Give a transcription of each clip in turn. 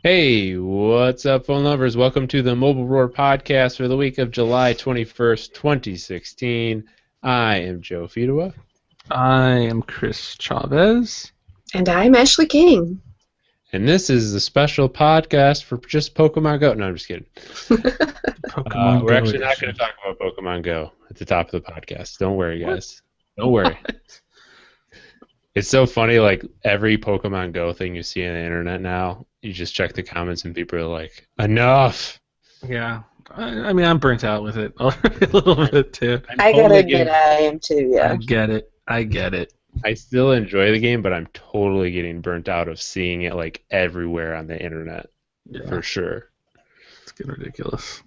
Hey, what's up, phone lovers? Welcome to the Mobile Roar podcast for the week of July 21st, 2016. I am Joe Fidua, I am Chris Chavez. And I'm Ashley King. and this is a special podcast for just Pokemon Go. No, I'm just kidding. Pokemon We're Go actually not going edition. to talk about Pokemon Go at the top of the podcast. Don't worry, What? guys. Don't worry. It's so funny, like every Pokemon Go thing you see on the internet now, you just check the comments and people are like, enough. Yeah. I mean, I'm burnt out with it a little bit too. I'm I gotta totally admit, getting I am too, I yeah. get it. I get it. I still enjoy the game, but I'm totally getting burnt out of seeing it like everywhere on the internet, Yeah. for sure. It's getting ridiculous.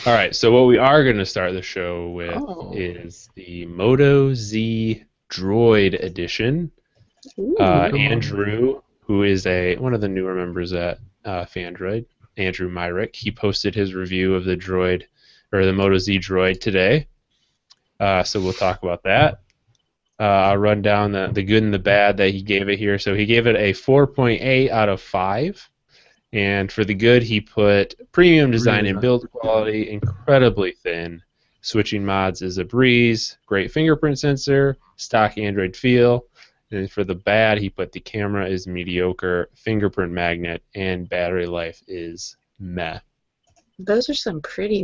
All right, so what we are going to start the show with Oh. is the Moto Z Droid edition. Ooh. Andrew, who is one of the newer members at Fandroid, Andrew Myrick, he posted his review of the Droid or the Moto Z Droid today. So we'll talk about that. I'll run down the good and the bad that he gave it here. So he gave it a 4.8 out of 5. And for the good, he put premium design Really and nice. build quality, incredibly thin. Switching mods is a breeze. Great fingerprint sensor, stock Android feel. And for the bad, he put the camera is mediocre, fingerprint magnet, and battery life is meh. Those are some pretty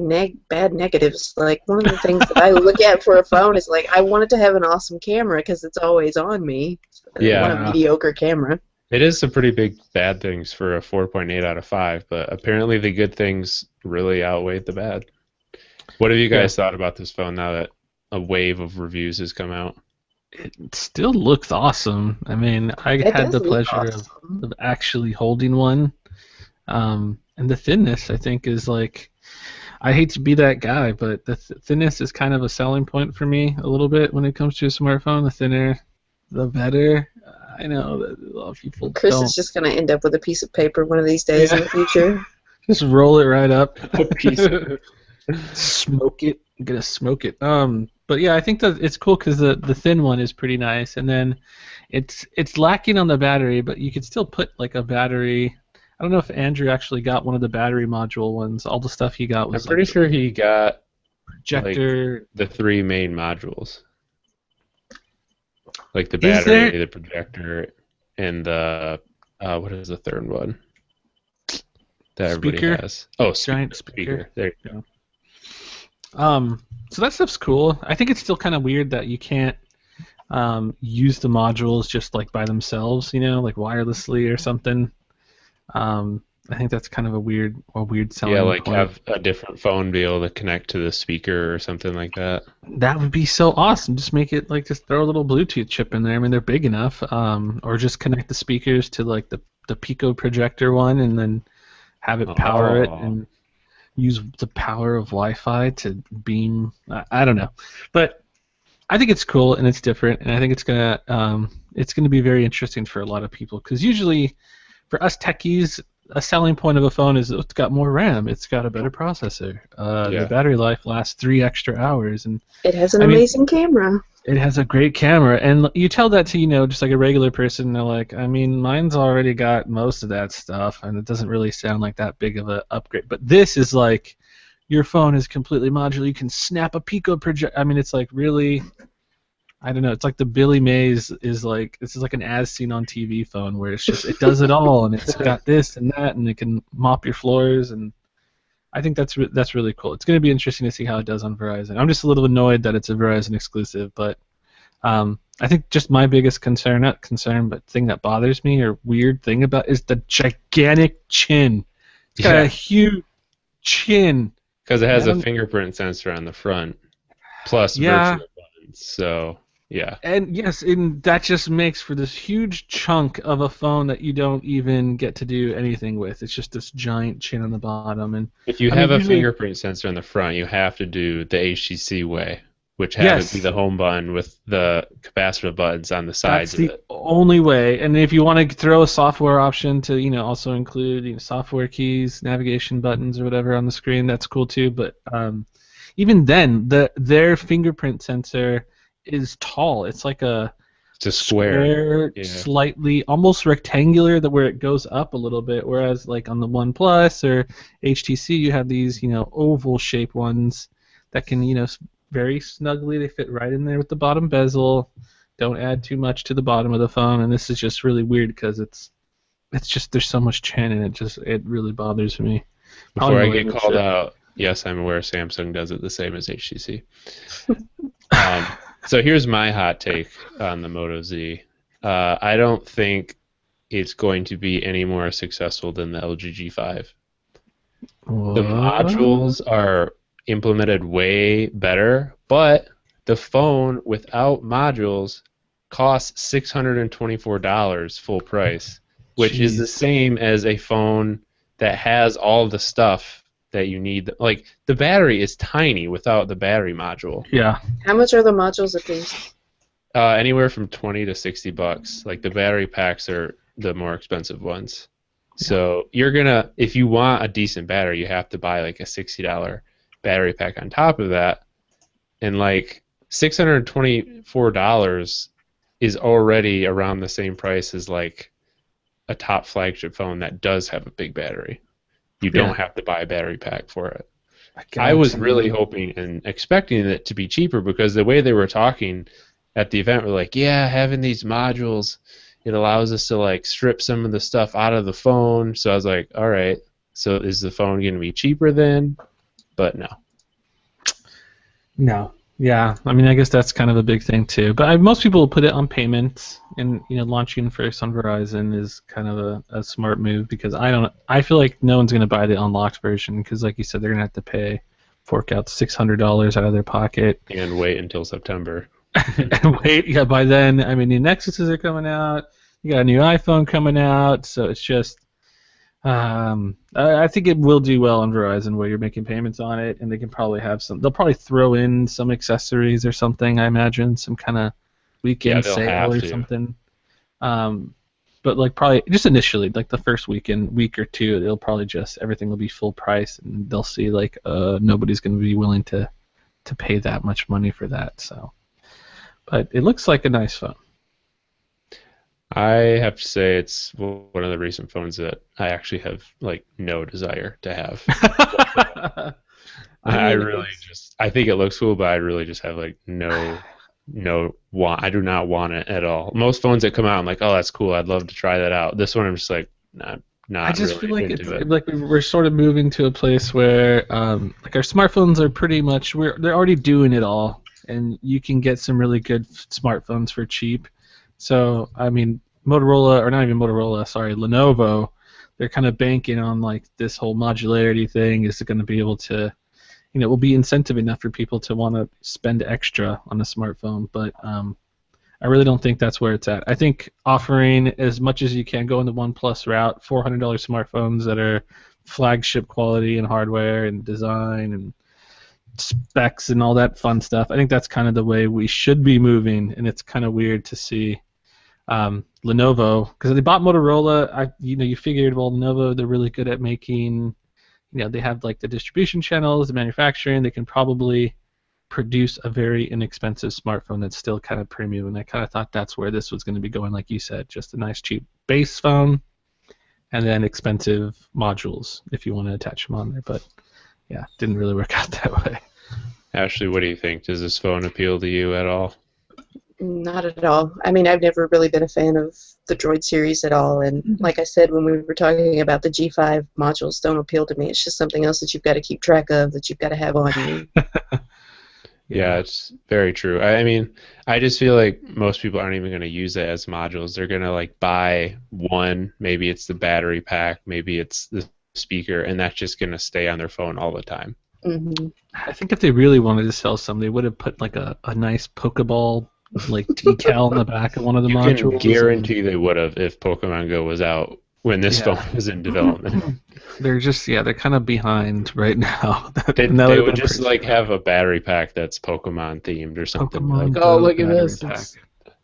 bad negatives. Like, one of the things that I look at for a phone is, like, I want it to have an awesome camera because it's always on me. I want a Yeah, mediocre camera. it is some pretty big bad things for a 4.8 out of 5, but apparently the good things really outweighed the bad. What have you Yeah. guys thought about this phone now that a wave of reviews has come out? It still looks awesome. I mean, I It had does the look pleasure awesome. of actually holding one. And the thinness, I think, is like, I hate to be that guy, but the thinness is kind of a selling point for me a little bit when it comes to a smartphone. The thinner, the better. I know that a lot of people Chris don't. is just going to end up with a piece of paper one of these days in Yeah, the future. just roll it right up. A piece of Smoke it. I'm gonna smoke it. But yeah, I think that it's cool because the thin one is pretty nice, and then it's lacking on the battery, but you could still put like a battery. I don't know if Andrew actually got one of the battery module ones. All the stuff he got I'm was like pretty sure he got like projector. the three main modules, like the Is there? battery, the projector, and the what is the third one that everybody Speaker, has? Oh, giant speaker. speaker. There you go. So that stuff's cool. I think it's still kind of weird that you can't use the modules just like by themselves, like wirelessly or something. I think that's kind of a weird Yeah, selling like point. have a different phone be able to connect to the speaker or something like that. That would be so awesome. Just make it like just throw a little Bluetooth chip in there. I mean, they're big enough. Or just connect the speakers to like the Pico projector one, and then have it power it Oh, and use the power of Wi-Fi to beam. I don't know, but I think it's cool and it's different, and I think it's gonna be very interesting for a lot of people because usually for us techies, a selling point of a phone is it's got more RAM, it's got a better processor, the yeah. battery life lasts 3 extra hours, and It has an I mean amazing camera. it has a great camera, and you tell that to just like a regular person, they're like, I mean, mine's already got most of that stuff, and it doesn't really sound like that big of a upgrade. But this is like, your phone is completely modular. You can snap a Pico project. I mean, it's like really, I don't know. It's like the Billy Mays is like, this is like an as seen on TV phone where it's just it does it all, and it's got this and that, and it can mop your floors, and I think that's really cool. It's going to be interesting to see how it does on Verizon. I'm just a little annoyed that it's a Verizon exclusive, but I think just my biggest concern, not concern, but thing that bothers me or weird thing about is the gigantic chin. It's got a Yeah, huge chin. because it And has a fingerprint sensor on the front plus yeah, virtual buttons. So, yeah. and yes, and that just makes for this huge chunk of a phone that you don't even get to do anything with. It's just this giant chin on the bottom, and If you I have mean a usually fingerprint sensor on the front, you have to do the HTC way, which have it be yes. the home button with the capacitive buttons on the That's sides of the it. only way. And if you want to throw a software option to, also include software keys, navigation buttons, or whatever on the screen, that's cool too. But even then, their fingerprint sensor is tall. It's like It's a square. Yeah. slightly almost rectangular, that where it goes up a little bit. Whereas like on the OnePlus or HTC, you have these oval shaped ones that can very snugly, they fit right in there with the bottom bezel. Don't add too much to the bottom of the phone, and this is just really weird because it's just there's so much chin, and it really bothers me. Before I get called out, yes, I'm aware Samsung does it the same as HTC. So here's my hot take on the Moto Z. I don't think it's going to be any more successful than the LG G5. What? The modules are implemented way better, but the phone without modules costs $624 full price, which is the same as a phone that has all the stuff that you need. Like, the battery is tiny without the battery module. Yeah. How much are the modules of these? Anywhere from $20 to $60. Like, the battery packs are the more expensive ones. So you're gonna, if you want a decent battery, you have to buy like a $60 battery pack on top of that, and like $624 is already around the same price as like a top flagship phone that does have a big battery. You don't have to buy a battery pack for it. I was really hoping and expecting it to be cheaper, because the way they were talking at the event were like, yeah, having these modules, it allows us to like strip some of the stuff out of the phone. So I was like, all right, so is the phone going to be cheaper then? But no. No. Yeah, I mean, I guess that's kind of a big thing too. But most people will put it on payments, and launching first on Verizon is kind of a smart move, because I feel like no one's gonna buy the unlocked version, because like you said, they're gonna have to fork out $600 out of their pocket and wait until September. And wait, yeah. By then, I mean, the Nexuses are coming out. You got a new iPhone coming out, so it's just. I think it will do well on Verizon, where you're making payments on it, and they can probably have some. They'll probably throw in some accessories or something. I imagine some kind of weekend sale or something. But like probably just initially, like the first week or two, they'll probably everything will be full price, and they'll see like nobody's going to be willing to pay that much money for that. So, but it looks like a nice phone. I have to say it's one of the recent phones that I actually have like no desire to have. I think it looks cool, but I really just have like no want. I do not want it at all. Most phones that come out, I'm like, oh, that's cool. I'd love to try that out. This one, I'm just like, not. I just really feel like like we're sort of moving to a place where like our smartphones are pretty much they're already doing it all, and you can get some really good smartphones for cheap. So, I mean, Lenovo, they're kind of banking on like this whole modularity thing is going to be able to, will be incentive enough for people to want to spend extra on a smartphone. But I really don't think that's where it's at. I think offering as much as you can, go in the OnePlus route, $400 smartphones that are flagship quality and hardware and design and specs and all that fun stuff. I think that's kind of the way we should be moving, and it's kind of weird to see Lenovo, because they bought Motorola. You figured, well, Lenovo, they're really good at making, they have like the distribution channels, the manufacturing. They can probably produce a very inexpensive smartphone that's still kind of premium, and I kind of thought that's where this was going to be going, like you said, just a nice cheap base phone, and then expensive modules if you want to attach them on there. But yeah, didn't really work out that way. Ashley, what do you think? Does this phone appeal to you at all? Not at all. I mean, I've never really been a fan of the Droid series at all, and like I said when we were talking about the G5, modules don't appeal to me. It's just something else that you've got to keep track of, that you've got to have on you. Yeah, it's very true. I mean, I just feel like most people aren't even going to use it as modules. They're going to like buy one, maybe it's the battery pack, maybe it's the speaker, and that's just going to stay on their phone all the time. Mm-hmm. I think if they really wanted to sell some, they would have put like a nice Pokeball like decal on the back of one of the modules. You can guarantee they would have if Pokemon Go was out when this phone was in development. They're kind of behind right now. They would just like have a battery pack that's Pokemon themed or something. Pokemon Go, look at this. It's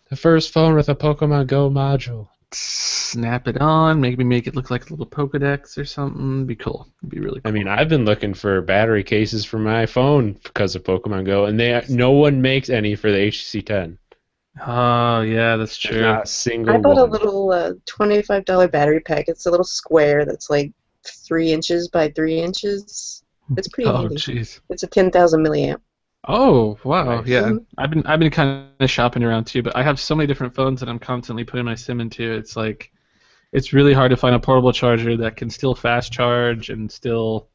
the first phone with a Pokemon Go module. Snap it on, maybe make it look like a little Pokedex or something. It'd be cool. It'd be really cool. I mean, I've been looking for battery cases for my phone because of Pokemon Go, and no one makes any for the HTC 10. Oh yeah, that's There's true. not a I single bought a one. little $25 battery pack. It's a little square that's like 3 inches by 3 inches. It's pretty Oh handy. jeez. It's a 10,000 milliamp. Oh wow, yeah. Nice. Hmm. I've been kind of shopping around too, but I have so many different phones that I'm constantly putting my SIM into. It's like it's really hard to find a portable charger that can still fast charge and still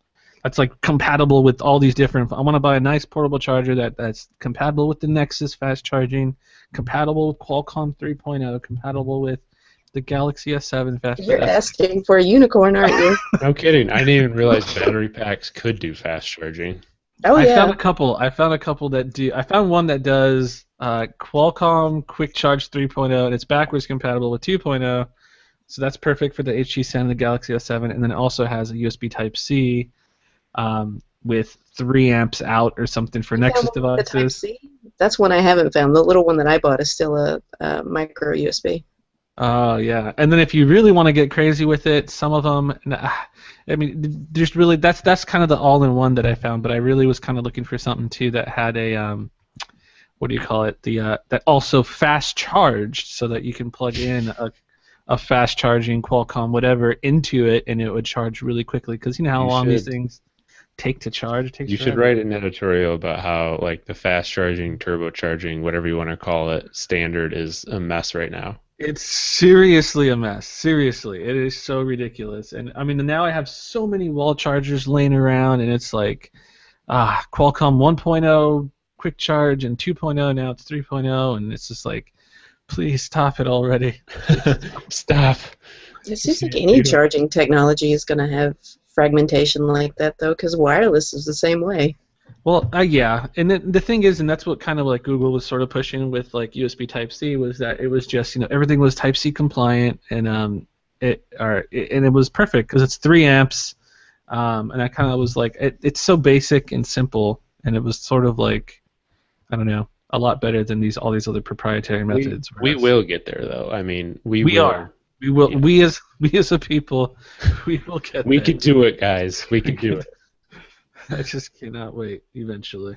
that's like compatible with all these different. I want to buy a nice portable charger that's compatible with the Nexus fast charging, compatible with Qualcomm 3.0, compatible with the Galaxy S7 fast. But You're that's asking for a unicorn, aren't you? No kidding. I didn't even realize battery packs could do fast charging. Oh I found yeah. a couple. I found a couple that do. I found one that does Qualcomm Quick Charge 3.0, and it's backwards compatible with 2.0. So that's perfect for the HG10 and the Galaxy S7, and then it also has a USB Type C with 3 amps out or something for You found Nexus one with the Type devices. C? That's one I haven't found. The little one that I bought is still a micro USB. Oh yeah, and then if you really want to get crazy with it, some of them. I mean, there's really that's kind of the all-in-one that I found, but I really was kind of looking for something too that had a what do you call it? The that also fast charged, so that you can plug in a fast charging Qualcomm whatever into it, and it would charge really quickly. Because you know how You long these should things take to charge? It takes you should forever. write an editorial about how like the fast charging, turbocharging, whatever you want to call it, standard is a mess right now. It's seriously a mess. Seriously, it is so ridiculous. And I mean, now I have so many wall chargers laying around, and it's like, Qualcomm 1.0 quick charge and 2.0 now it's 3.0, and it's just like, please stop it already. Stop. It seems like Can't any do it. charging technology is going to have fragmentation like that, though, because wireless is the same way. Well, yeah, and the thing is, and that's what kind of like Google was sort of pushing with like USB Type C was that it was just everything was Type C compliant and and it was perfect because it's 3 amps, and I kind of was like it's so basic and simple, and it was sort of like I don't know a lot better than all these other proprietary We methods. we Whereas will get there though. I mean, we we will. are we will Yeah. we as a people we will get We there. could do it, guys. We could do it. I just cannot wait eventually.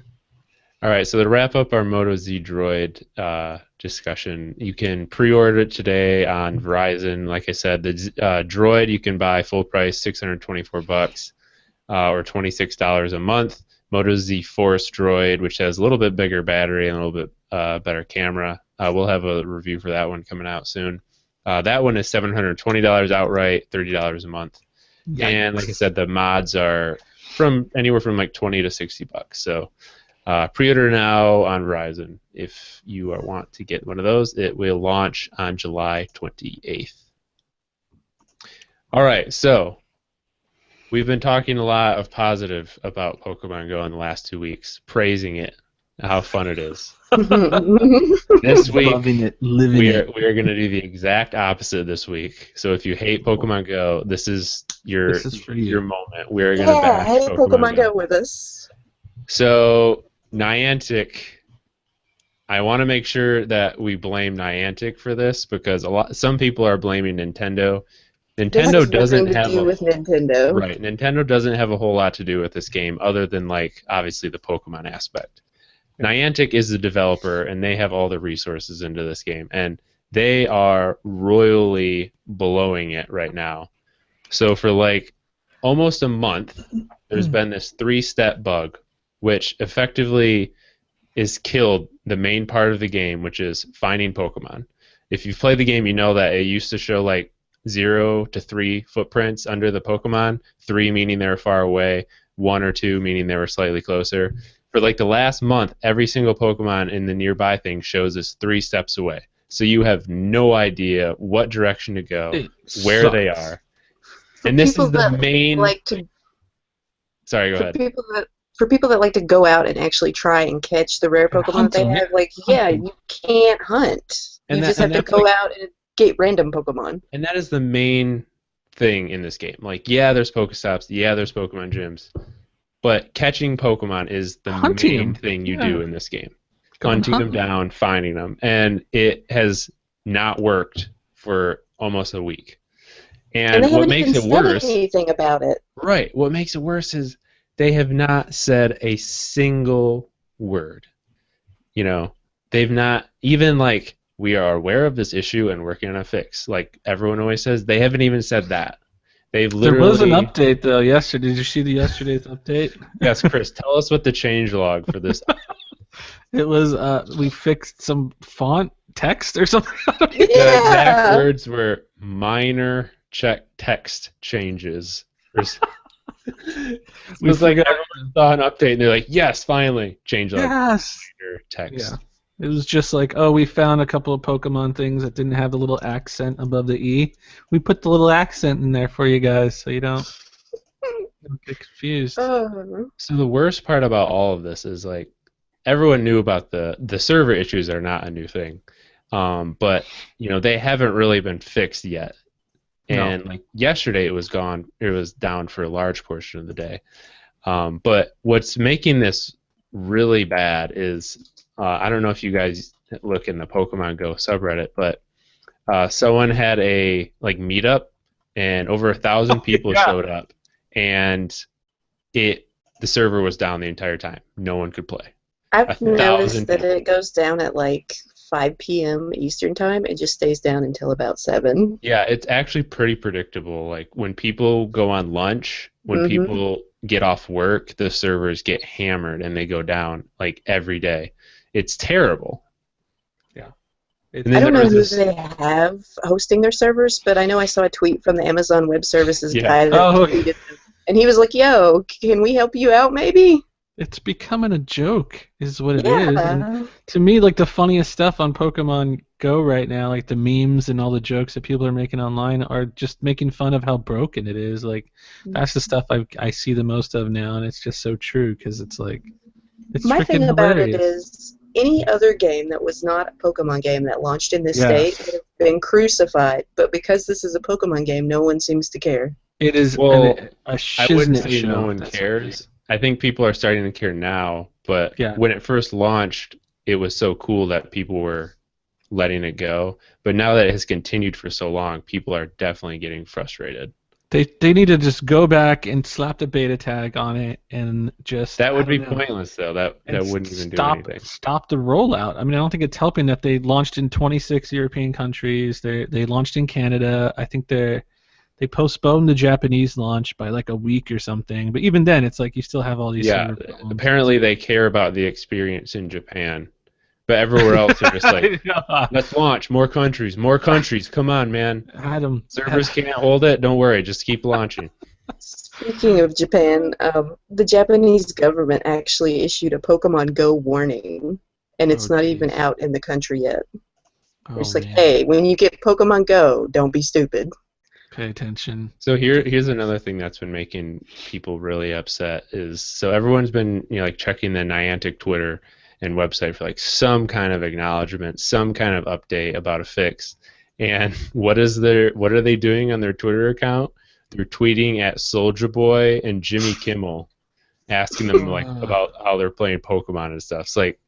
All right, so to wrap up our Moto Z Droid discussion, you can pre-order it today on Verizon. Like I said, the Droid you can buy full price, $624, or $26 a month. Moto Z Force Droid, which has a little bit bigger battery and a little bit better camera. We'll have a review for that one coming out soon. That one is $720 outright, $30 a month. And like I said, the mods are from anywhere from like 20 to $60. So pre-order now on Verizon if you want to get one of those. It will launch on July 28th. All right, so we've been talking a lot of positive about Pokemon Go in the last 2 weeks, praising it, how fun it is. This week, Loving it, living we it. are going to do the exact opposite this week. So if you hate Pokemon Go, this is your for you. your moment. We're going to Yeah, bash hey, Pokemon Go with us. So Niantic, I want to make sure that we blame Niantic for this because some people are blaming Nintendo. This Nintendo has doesn't nothing to have do with Nintendo. right. Nintendo doesn't have a whole lot to do with this game other than like obviously the Pokemon aspect. Niantic is the developer and they have all the resources into this game and they are royally blowing it right now. So for like almost a month, there's been this 3-step bug which effectively is killed the main part of the game, which is finding Pokemon. If you've played the game, you know that it used to show like 0 to 3 footprints under the Pokemon, 3 meaning they were far away, 1 or 2 meaning they were slightly closer. For like the last month, every single Pokemon in the nearby thing shows us 3 steps away. So you have no idea what direction to go, where they are. And this is the main. Like to, Sorry, go ahead. For people that like to go out and actually try and catch the rare Pokemon that they have, like, yeah, you can't hunt. You just have to go out and get random Pokemon. And that is the main thing in this game. Like, yeah, there's Pokestops, yeah, there's Pokemon gyms, but catching Pokemon is the main thing you do in this game. Hunting them down, finding them, and it has not worked for almost a week. And they what haven't makes even it worse? said anything about it. Right. What makes it worse is they have not said a single word. You know, they've not even like we are aware of this issue and working on a fix. Like everyone always says, they haven't even said that. They've There was an literally. update though yesterday. Did you see the yesterday's update? Yes, Chris, tell us what the change log for this. It was we fixed some font text or something. The exact Yeah. words were minor check text changes. It We was like forgot. everyone saw an update and they're like, yes, finally, change log Yes. minor text. Yeah. It was just like, oh, we found a couple of Pokemon things that didn't have the little accent above the E. We put the little accent in there for you guys so you don't get confused. Oh. So the worst part about all of this is like everyone knew about the server issues are not a new thing, but they haven't really been fixed yet. And like yesterday, it was gone. It was down for a large portion of the day. But what's making this really bad is I don't know if you guys look in the Pokemon Go subreddit, but someone had a like meetup, and over 1,000 people showed up, and the server was down the entire time. No one could play. I've 1,000 noticed that people. it goes down at like 5 p.m. Eastern time. It just stays down until about 7. Yeah, it's actually pretty predictable. Like when people go on lunch, when Mhm. people get off work, the servers get hammered and they go down like every day. It's terrible. And I then don't there know was who this. they have hosting their servers, but I know I saw a tweet from the Amazon Web Services Yeah. guy that Oh. tweeted them. And he was like, yo, can we help you out maybe? It's becoming a joke, is what it is. And Yeah. to me, like the funniest stuff on Pokemon Go right now, like the memes and all the jokes that people are making online, are just making fun of how broken it is. Like that's the stuff I see the most of now, and it's just so true because it's like it's My freaking thing about hilarious. it is any other game that was not a Pokemon game that launched in this Yes. state would have been crucified. But because this is a Pokemon game, no one seems to care. It is Well, a I wouldn't shiznit say show. no one That's cares. I think people are starting to care now, but Yeah. when it first launched, it was so cool that people were letting it go. But now that it has continued for so long, people are definitely getting frustrated. They need to just go back and slap the beta tag on it and just That would I be don't know, pointless, though. That and wouldn't even do stop anything. stop the rollout. I mean, I don't think it's helping that they launched in 26 European countries. They launched in Canada. I think they postponed the Japanese launch by like a week or something. But even then, it's like you still have all these Yeah, server problems. apparently they care about the experience in Japan, but everywhere else they're just like, let's launch more countries, come on, man. Adam, Servers can't hold it, don't worry, just keep launching. Speaking of Japan, the Japanese government actually issued a Pokemon Go warning, and it's Oh, not geez. even out in the country yet. Oh, It's like, man. hey, when you get Pokemon Go, don't be stupid. Pay attention. So here's another thing that's been making people really upset is so everyone's been like checking the Niantic Twitter and website for like some kind of acknowledgement, some kind of update about a fix. And what are they doing on their Twitter account? They're tweeting at Soulja Boy and Jimmy Kimmel, asking them like about how they're playing Pokemon and stuff. It's like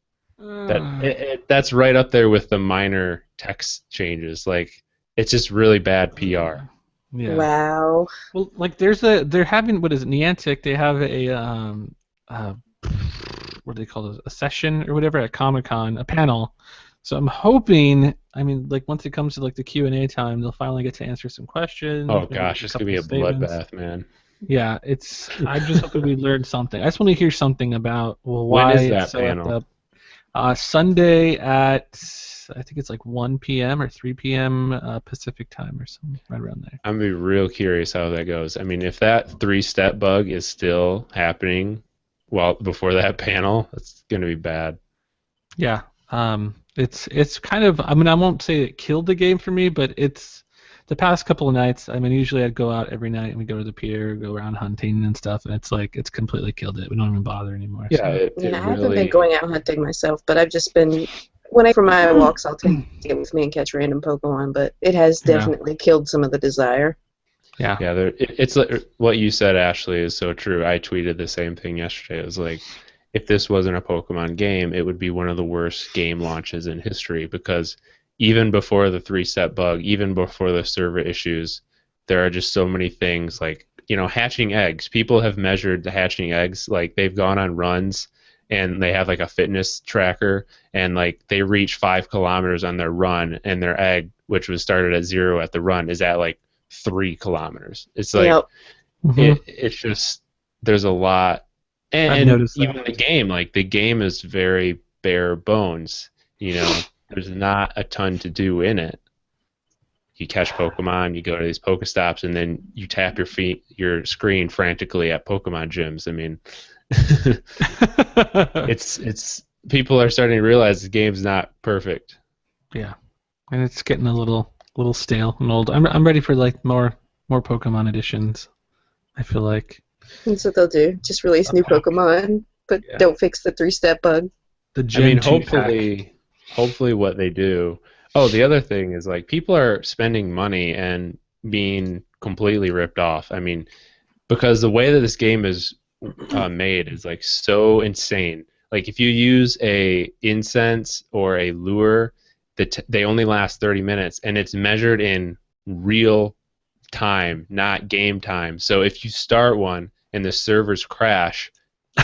that's right up there with the minor text changes. Like it's just really bad PR. Yeah. Wow. Well, like they're having what is it, Niantic? They have what do they call it? A session or whatever at Comic-Con, a panel. So I'm hoping, I mean, like once it comes to like the Q&A time, they'll finally get to answer some questions. Oh maybe gosh, make it's gonna be a couple statements. bloodbath, man. Yeah, I'm just hoping we learn something. I just want to hear something about why When is that it's so panel? up. Sunday at I think it's like 1 p.m. or 3 p.m. Pacific time or something right around there. I'm gonna be real curious how that goes. I mean, if that 3-step bug is still happening before that panel, it's gonna be bad. Yeah. It's kind of, I mean, I won't say it killed the game for me, but it's the past couple of nights. I mean, usually I'd go out every night and we go to the pier, go around hunting and stuff, and it's like it's completely killed it. We don't even bother anymore. Yeah, So. it Yeah, I haven't really. been going out hunting myself, but I've just been when I for my walks, I'll take it with me and catch random Pokemon. But it has definitely killed some of the desire. Yeah. Yeah, it's like what you said, Ashley, is so true. I tweeted the same thing yesterday. It was like, if this wasn't a Pokemon game, it would be one of the worst game launches in history because even before the 3-step bug, even before the server issues, there are just so many things like, hatching eggs. People have measured the hatching eggs. Like they've gone on runs and they have like a fitness tracker, and like they reach 5 kilometers on their run, and their egg, which was started at 0 at the run, is at like 3 kilometers. It's like Yep. it's just there's a lot, I've and noticed even that. the game, like the game is very bare bones. You know, there's not a ton to do in it. You catch Pokemon, you go to these Pokestops, and then you tap your screen frantically at Pokemon gyms. I mean, it's people are starting to realize the game's not perfect. Yeah, and it's getting a little stale and old. I'm ready for like more Pokemon editions. I feel like That's what they'll do. Just release new Pokemon, but Yeah. don't fix the 3-step bug. the I Gen mean, 2 pack. hopefully what they do. Oh, the other thing is like people are spending money and being completely ripped off. I mean, because the way that this game is made is like so insane. Like if you use a incense or a lure, they only last 30 minutes, and it's measured in real time, not game time. So if you start one and the servers crash,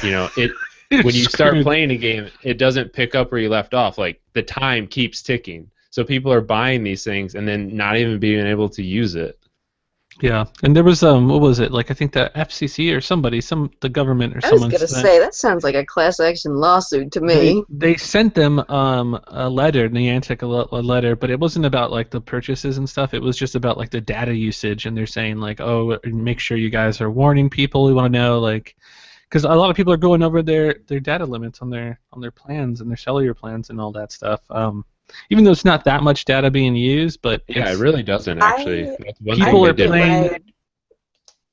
you know it. When you start Screwed. playing a game, it doesn't pick up where you left off. Like the time keeps ticking. So people are buying these things and then not even being able to use it. Yeah, and there was what was it? Like I think the FCC or somebody, the government or I was someone gonna sent, say that sounds like a class action lawsuit to me. they sent them a letter, Niantic a letter, but it wasn't about like the purchases and stuff. It was just about like the data usage, and they're saying like, oh, make sure you guys are warning people. We want to know like, because a lot of people are going over their data limits on their plans and their cellular plans and all that stuff. Even though it's not that much data being used, but Yeah, it it's, really doesn't actually. I That's one people thing are they did. playing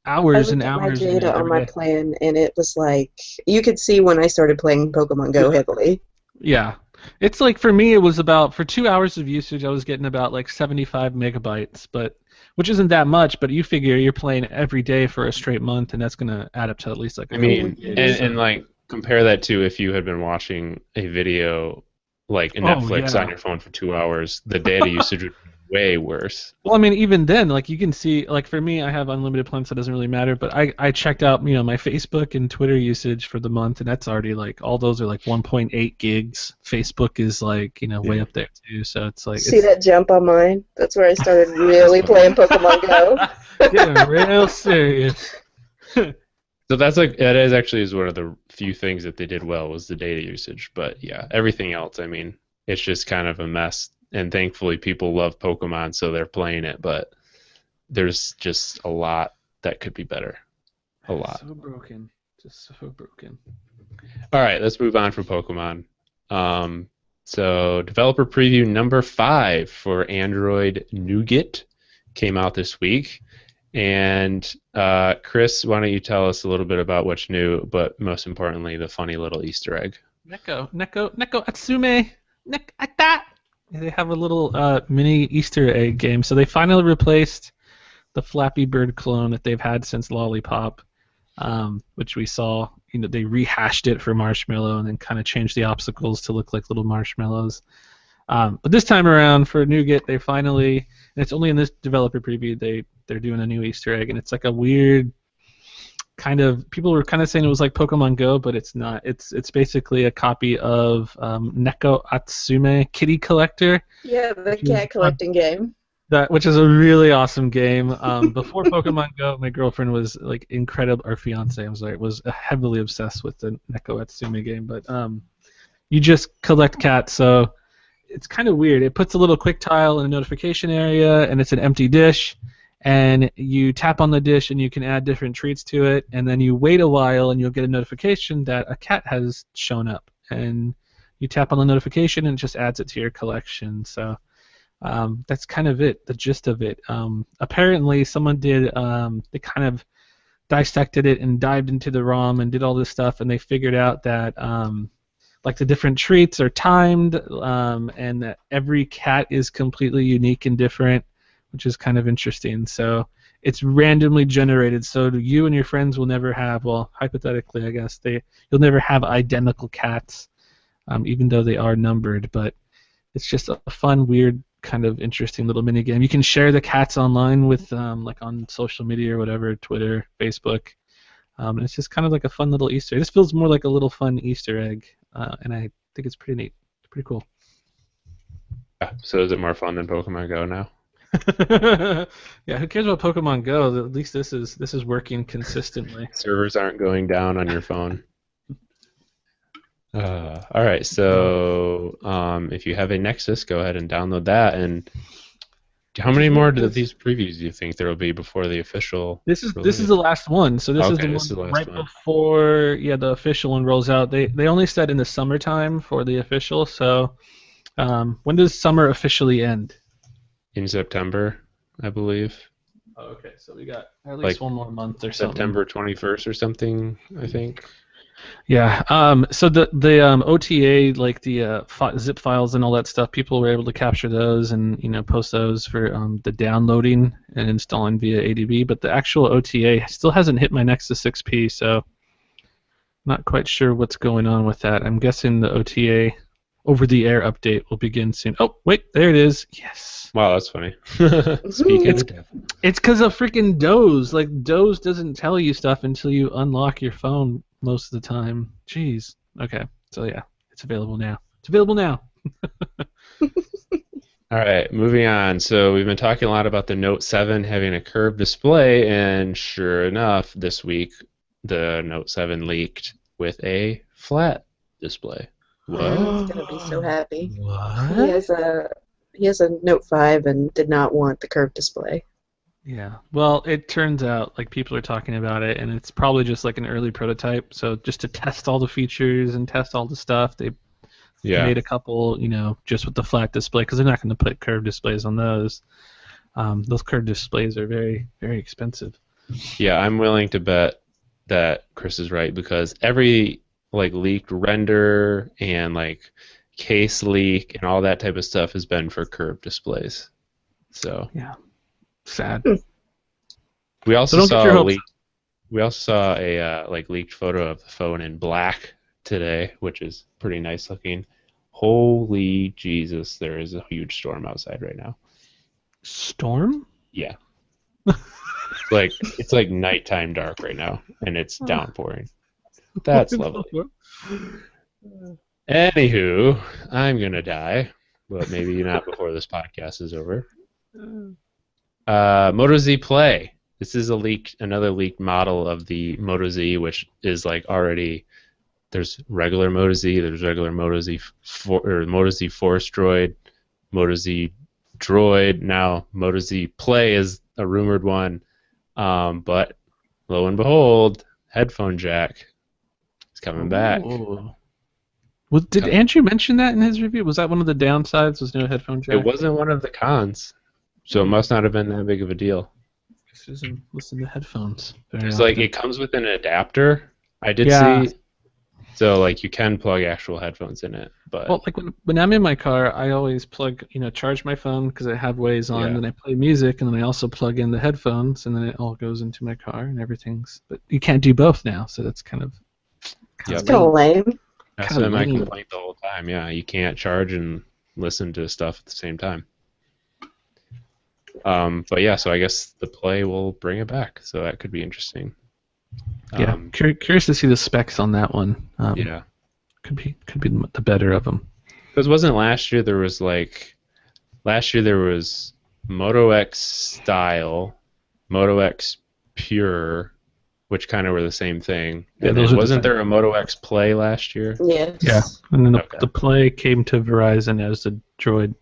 I hours and looked at my hours in it data on every my day. plan, and it was like you could see when I started playing Pokemon Go heavily. Yeah. It's like for me it was about for 2 hours of usage I was getting about like 75 megabytes, but which isn't that much, but you figure you're playing every day for a straight month and that's gonna add up to at least like a I couple mean, of gigs. and like compare that to if you had been watching a video like a Oh Netflix on yeah. your phone for 2 hours, the data usage would be way worse. Well, I mean, even then, like you can see, like for me, I have unlimited plans, so it doesn't really matter. But I checked out, my Facebook and Twitter usage for the month, and that's already like all those are like 1.8 gigs. Facebook is like way up there too. So it's like See that jump on mine? That's where I started really playing Pokemon Go. getting real serious. So that is actually one of the few things that they did well was the data usage. But yeah, everything else, I mean, it's just kind of a mess. And thankfully, people love Pokemon, so they're playing it. But there's just a lot that could be better. A lot. So broken, just so broken. All right, let's move on from Pokemon. So developer preview number 5 for Android Nougat came out this week. And Chris, why don't you tell us a little bit about what's new, but most importantly, the funny little Easter egg. Neko Atsume, Ata. They have a little mini Easter egg game. So they finally replaced the Flappy Bird clone that they've had since Lollipop, which we saw. They rehashed it for Marshmallow and then kind of changed the obstacles to look like little marshmallows. But this time around for Nougat, they finally, and it's only in this developer preview, they're doing a new Easter egg, and it's like a weird kind of, people were kind of saying it was like Pokemon Go, but it's not. It's basically a copy of Neko Atsume Kitty Collector. Yeah, the cat collecting game. Which is a really awesome game. Before Pokemon Go, my girlfriend was like incredible. Our fiance, I'm sorry, was heavily obsessed with the Neko Atsume game. But you just collect cats, so it's kind of weird. It puts a little quick tile in a notification area, and it's an empty dish. And you tap on the dish, and you can add different treats to it. And then you wait a while, and you'll get a notification that a cat has shown up. And you tap on the notification, and it just adds it to your collection. So. That's kind of it, the gist of it. Apparently, someone did, they kind of dissected it and dived into the ROM and did all this stuff, and they figured out that like the different treats are timed, and that every cat is completely unique and different, which is kind of interesting. So it's randomly generated, so you and your friends will never have, well, hypothetically, I guess, you'll never have identical cats, even though they are numbered, but it's just a fun, weird, kind of interesting little mini game. You can share the cats online with like on social media or whatever, Twitter, Facebook. It's just kind of like a fun little Easter. This feels more like a little fun Easter egg, and I think it's pretty neat. It's pretty cool. Yeah, so is it more fun than Pokemon Go now? Yeah, who cares about Pokemon Go? At least this is working consistently. Servers aren't going down on your phone. All right, so if you have a Nexus, go ahead and download that. And how many more of these previews do you think there will be before the official? This is the last one. So this Okay, is this is the the one last right one. before the official one rolls out. They only said in the summertime for the official. So when does summer officially end? In September, I believe. Oh, okay, so we got at least one more month or something. September 21st or something, I think. Yeah. So the OTA, like the zip files and all that stuff, people were able to capture those and post those for the downloading and installing via ADB. But the actual OTA still hasn't hit my Nexus 6P, so not quite sure what's going on with that. I'm guessing the OTA over-the-air update will begin soon. Oh, wait, there it is. Yes. Wow, that's funny. Speaking of devil. It's because of freaking Doze. Like, Doze doesn't tell you stuff until you unlock your phone most of the time. Jeez. Okay. So, yeah, it's available now. It's available now. All right, moving on. So we've been talking a lot about the Note 7 having a curved display, and sure enough, this week the Note 7 leaked with a flat display. What? He's gonna be so happy. What? He has a Note 5 and did not want the curved display. Yeah. Well, it turns out like people are talking about it, and it's probably just like an early prototype. So just to test all the features and test all the stuff, they made a couple, just with the flat display because they're not going to put curved displays on those. Those curved displays are very, very expensive. Yeah, I'm willing to bet that Chris is right because every leaked render and case leak and all that type of stuff has been for curved displays. So yeah, sad. We also so saw a leaked photo of the phone in black today, which is pretty nice looking. Holy Jesus, there is a huge storm outside right now. Storm? Yeah. It's like nighttime dark right now, and it's downpouring. That's lovely. Anywho, I'm gonna die, but maybe not before this podcast is over. Moto Z Play. This is another leaked model of the Moto Z, which is already. There's regular Moto Z, there's regular Moto Z Moto Z Force Droid, Moto Z Droid. Now Moto Z Play is a rumored one, but lo and behold, headphone jack is coming back. Well, did Andrew mention that in his review? Was that one of the downsides? Was no headphone jack? It wasn't one of the cons, so it must not have been that big of a deal. Doesn't listen to headphones. There's it comes with an adapter. I did see. So you can plug actual headphones in it, but when I'm in my car, I always plug charge my phone because I have Waze on, and I play music, and then I also plug in the headphones, and then it all goes into my car and everything's. But you can't do both now, so that's kind of lame. That's been my complaint the whole time. Yeah, you can't charge and listen to stuff at the same time. But yeah, so I guess the Play will bring it back, so that could be interesting. Yeah, curious to see the specs on that one. Yeah, could be the better of them. Because wasn't last year there was Moto X Style, Moto X Pure, which kind of were the same thing. Yeah, and wasn't there a Moto X Play last year? Yes. Yeah, and then the Play came to Verizon as the Droid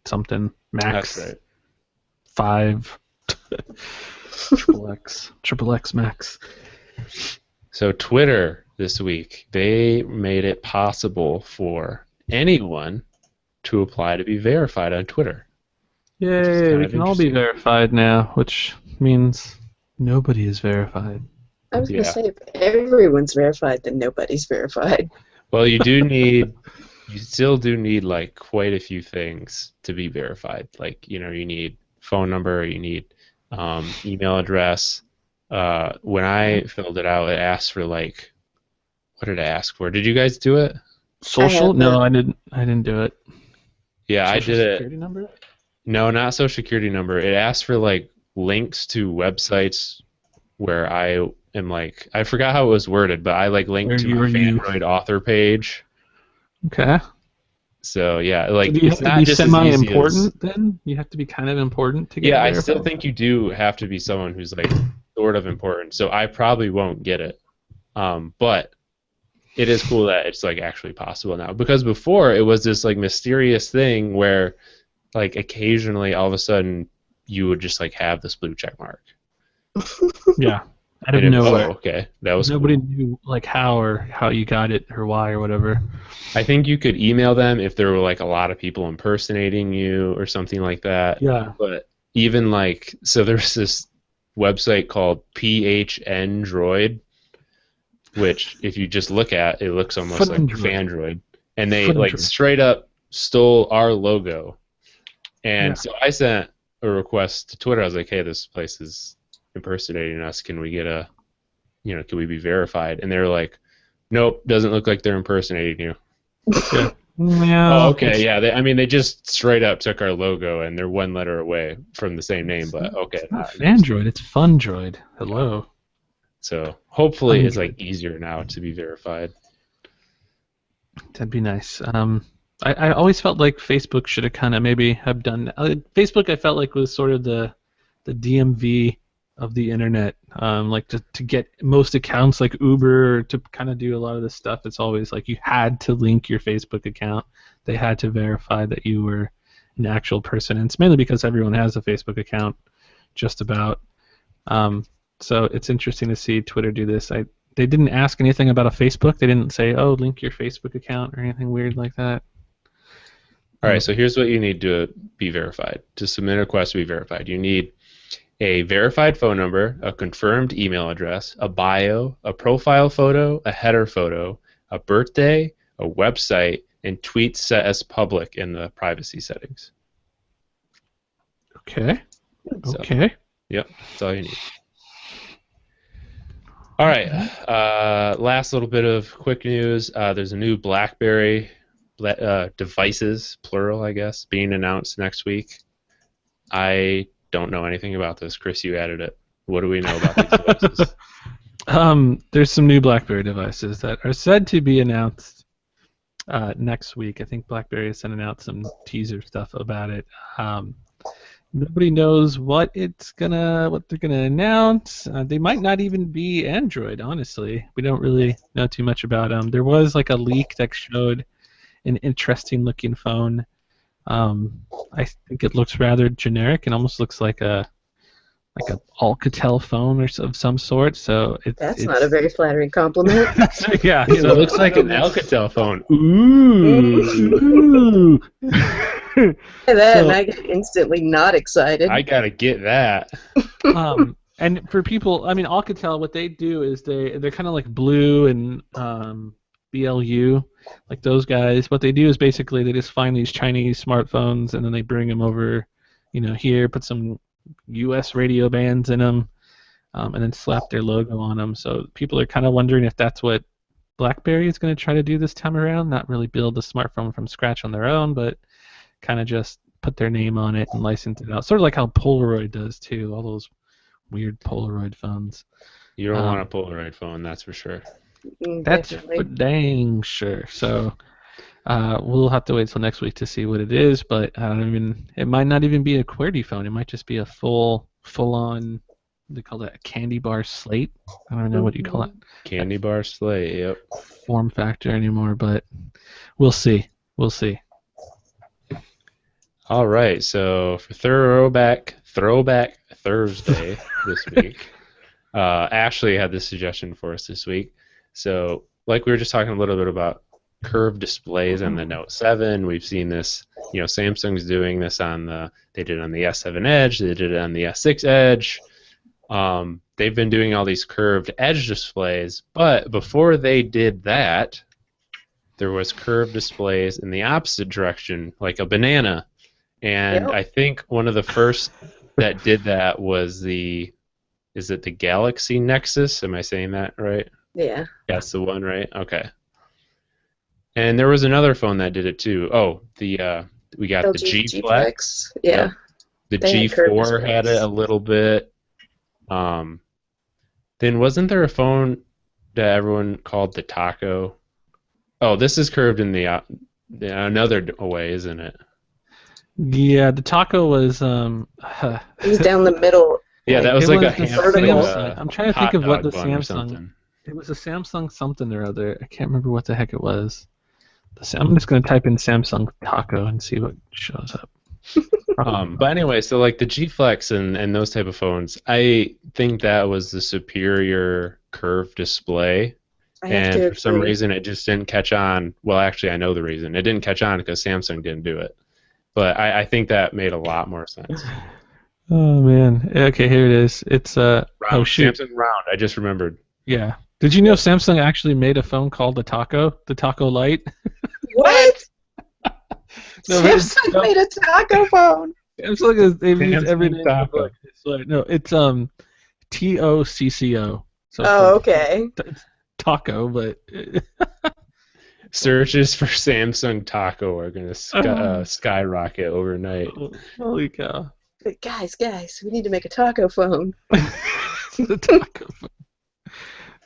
something Max. That's right. 5 Triple X Max. So Twitter this week, they made it possible for anyone to apply to be verified on Twitter. Yay, we can all be verified now, which means nobody is verified. I was going to say, if everyone's verified, then nobody's verified. Well, you still do need quite a few things to be verified. You need phone number, you need email address. When I filled it out, it asked for what did it ask for? Did you guys do it? Social? No, I didn't do it. Yeah, I did it. Social Security number? No, not Social Security number. It asked for links to websites where I am like, I forgot how it was worded, but I like linked Where to you my were you? Fandroid author page. Okay. So yeah, So like do you it's have to not be just as easy as. semi-important then? You have to be kind of important to get Yeah, I still verified? think you do have to be someone who's like sort of important. So I probably won't get it. But it is cool that it's like actually possible now, because before it was this like mysterious thing where like occasionally all of a sudden you would just like have this blue check mark. Yeah. Out of And nowhere. okay, that was Nobody cool. knew like how you got it or why or whatever. I think you could email them if there were like a lot of people impersonating you or something like that. Yeah. But even like, so there's this website called PHN Droid, which if you just look at, it looks almost like Fundroid. Fandroid, and they like Fundroid. straight up stole our logo. Yeah. And so I sent a request to Twitter. I was like, "Hey, this place is impersonating us. Can we get a, can we be verified?" And they were like, "Nope, doesn't look like they're impersonating you." Yeah. Oh, Well, okay, yeah. They just straight up took our logo, and they're one letter away from the same name. But okay, it's not Fandroid, it's Fundroid. Hello. so hopefully it's Fundroid. like easier now to be verified. That'd be nice. I always felt like Facebook should have kind of maybe have done. Facebook, I felt like was sort of the DMV of the internet. Like to get most accounts like Uber, or to kind of do a lot of this stuff. It's always like you had to link your Facebook account. They had to verify that you were an actual person. And it's mainly because everyone has a Facebook account, just about. So it's interesting to see Twitter do this. They didn't ask anything about a Facebook. They didn't say, "Oh, link your Facebook account" or anything weird like that. All right, so here's what you need to be verified. To submit a request to be verified, you need a verified phone number, a confirmed email address, a bio, a profile photo, a header photo, a birthday, a website, and tweets set as public in the privacy settings. Okay. So, Okay. yep, that's all you need. All right, last little bit of quick news. There's a new BlackBerry devices, plural, I guess, being announced next week. I don't know anything about this. Chris, you added it. What do we know about these devices? There's some new BlackBerry devices that are said to be announced next week. I think BlackBerry is sending out some teaser stuff about it. Nobody knows what they're gonna announce. They might not even be Android, honestly. We don't really know too much about them. There was like a leak that showed an interesting looking phone. I think it looks rather generic and almost looks like a Alcatel phone of some sort. So That's not a very flattering compliment. yeah. So it looks like an Alcatel phone. Ooh. And I get instantly not excited. I gotta get that. And for people, I mean, Alcatel, what they do is they're kind of like Blue and BLU, like those guys. What they do is basically they just find these Chinese smartphones and then they bring them over, here, put some U.S. radio bands in them, and then slap their logo on them. So people are kind of wondering if that's what BlackBerry is going to try to do this time around. Not really build a smartphone from scratch on their own, but kind of just put their name on it and license it out. Sort of like how Polaroid does too. All those weird Polaroid phones. You don't want a Polaroid phone, that's for sure. That's for dang sure. So we'll have to wait till next week to see what it is. But it might not even be a QWERTY phone. It might just be a full-on. They call that a candy bar slate. I don't know what you call it. Candy bar slate. Yep. Form factor anymore, but we'll see. We'll see. All right, so for Throwback Thursday this week, Ashley had this suggestion for us this week. So, like we were just talking a little bit about curved displays on the Note 7, we've seen this. Samsung's doing this they did it on the S7 Edge, they did it on the S6 Edge. They've been doing all these curved edge displays, but before they did that, there was curved displays in the opposite direction, like a banana. And I think one of the first that did that was is it the Galaxy Nexus? Am I saying that right? Yeah. That's the one, right? Okay. And there was another phone that did it too. Oh, we got LG the G G Flex. Yeah. The They had curved G4 had it displays. a little bit. Then wasn't there a phone that everyone called the Taco? Oh, this is curved in the another way, isn't it? Yeah, the Taco was It was down the middle. Yeah, that Like, was it like a was the hamster, vertical. Samsung. I'm trying to think hot of what the dog bun or Samsung. something. It was a Samsung something or other. I can't remember what the heck it was. I'm just gonna type in Samsung Taco and see what shows up. But anyway, so like the G Flex and those type of phones, I think that was the superior curved display. I have And to for some agree. reason, it just didn't catch on. Well, actually, I know the reason. It didn't catch on because Samsung didn't do it. But I think that made a lot more sense. Oh man. Okay, here it is. It's Oh Round, shoot. Samsung Round. I just remembered. Yeah. Did you know Samsung actually made a phone called the Taco Lite? What? No, but Samsung made a taco phone. Samsung is they've used Samsung every name in the Taco. book. It's like, no, it's TOCCO. So it's Oh, like okay. it's taco, but Searches for Samsung Taco are going to skyrocket overnight. holy cow. But guys, we need to make a taco phone. The taco phone.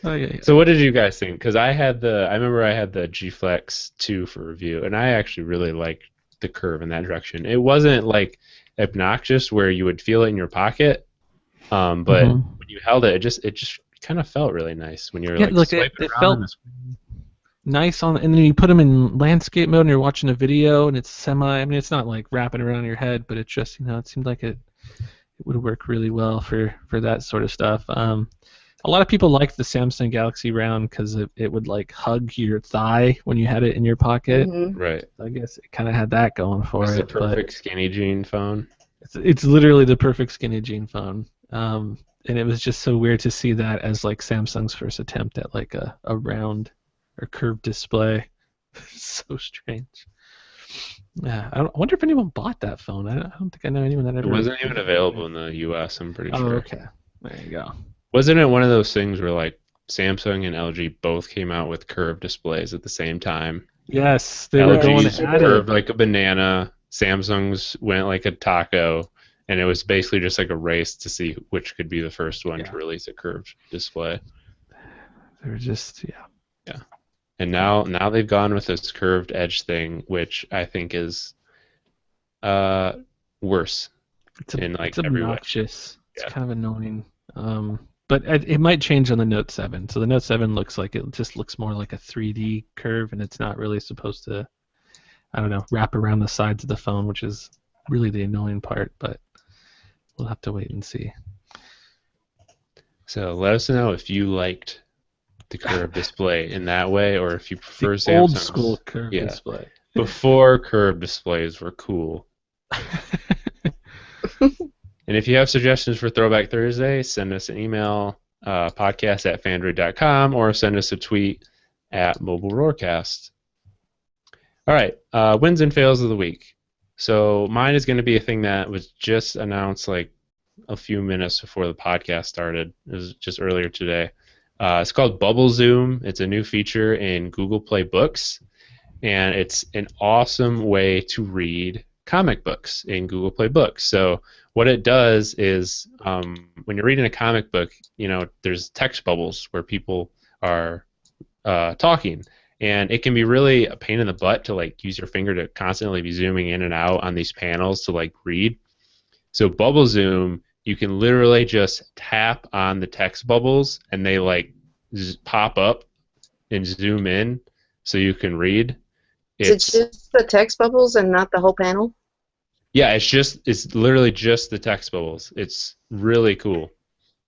Oh yeah. So what did you guys think? Because I remember I had the G Flex 2 for review, and I actually really liked the curve in that direction. It wasn't like obnoxious where you would feel it in your pocket, but when you held it, it just kind of felt really nice when you were Yeah, like look, swiping it around felt on the screen. nice on, and then you put them in landscape mode and you're watching a video and it's I mean, it's not like wrapping around your head, but it's just, it seemed like it would work really well for that sort of stuff. A lot of people liked the Samsung Galaxy Round because it would like hug your thigh when you had it in your pocket. Mhm. Right. I guess it kind of had that going for It's it. the perfect skinny jean phone. It's literally the perfect skinny jean phone. And it was just so weird to see that as like Samsung's first attempt at like a round or curved display. So strange. Yeah, I wonder if anyone bought that phone. I don't think I know anyone that It ever. wasn't even available in the U.S., I'm pretty Oh, sure. okay. There you go. Wasn't it one of those things where like Samsung and LG both came out with curved displays at the same time? Yes, they were going LG's at curved it. like a banana, Samsung's went like a taco, and it was basically just like a race to see which could be the first one to release a curved display. They were just And now they've gone with this curved edge thing, which I think is worse in like it's every way. obnoxious. Yeah. It's kind of annoying. But it might change on the Note 7. So the Note 7 looks like it just looks more like a 3D curve, and it's not really supposed to, I don't know, wrap around the sides of the phone, which is really the annoying part. But we'll have to wait and see. So let us know if you liked the curved display in that way, or if you prefer The old Samsung's school curved display. before curved displays were cool. And if you have suggestions for Throwback Thursday, send us an email, podcast@fandroid.com, or send us a tweet at MobileRoarcast. All right, wins and fails of the week. So mine is going to be a thing that was just announced like a few minutes before the podcast started. It was just earlier today. It's called Bubble Zoom. It's a new feature in Google Play Books, and it's an awesome way to read comic books in Google Play Books. So what it does is when you're reading a comic book, there's text bubbles where people are talking, and it can be really a pain in the butt to like use your finger to constantly be zooming in and out on these panels to like read. So Bubble Zoom, you can literally just tap on the text bubbles and they like pop up and zoom in so you can read. Is it just the text bubbles and not the whole panel? Yeah, it's literally just the text bubbles. It's really cool.